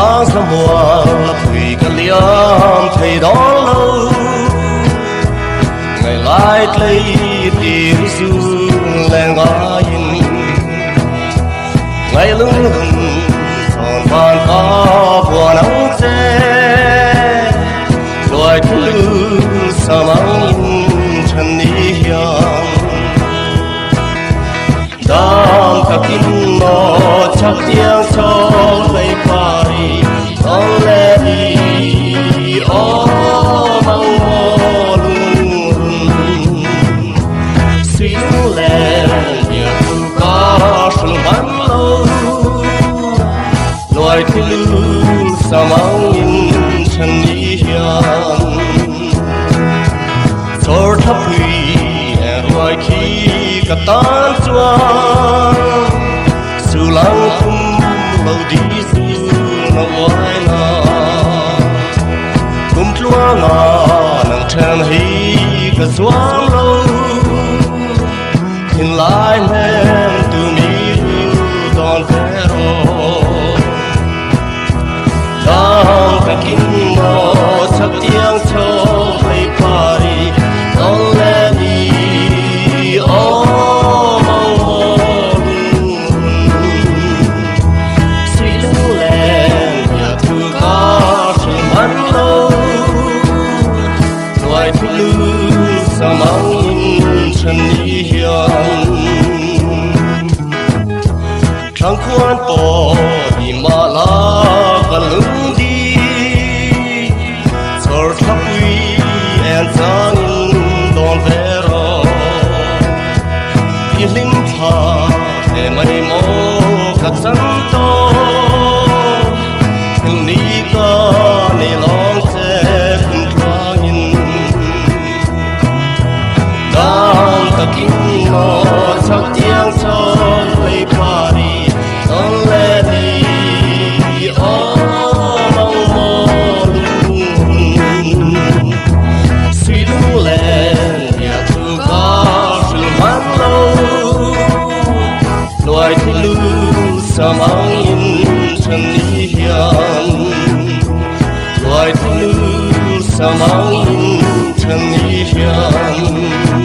sáng sớm mùa thủy cả liêm thầy đón lâu ngày lại lấy tiền xưa lên ngõ yên ngày lưng còn bàn có buồn nắng xe đôi thứ sa măng chân đi hiền đam cả kinh nó chắc tiếng Chhawkhlei Pari con lẽ đi ô mong mơ luôn suy lên nhớ tu có sung bắn lâu loài thứ sa măng chân đi hiền rồi thắp huy loài khi cả tan chuan sự lắng thum lâu đi xưa nó ngoài na cùng chúa ngà nang chen hi cả xoáng lâu nhìn lại men từ mi đòn về rồi đang cả kinh nó sắc tiếng Chhawkhlei Pari con lẽ đi ô sa măng chân đi hiền trăng quan bỏ đi mà la và lưng đi sờ thắp huy en sang đón về rồi yên linh thà để mây mò cắt sắn to từng đi ca này lòng sẽ cùng thoa nhìn kinh nó Chhaktiang Chhawkhlei Pari con lẽ đi ô mong mơ luôn suy lu lên nhà thư có sự mãn lâu loài thứ lư sa măng chân đi hiền loài thứ lư sa măng chân đi hiền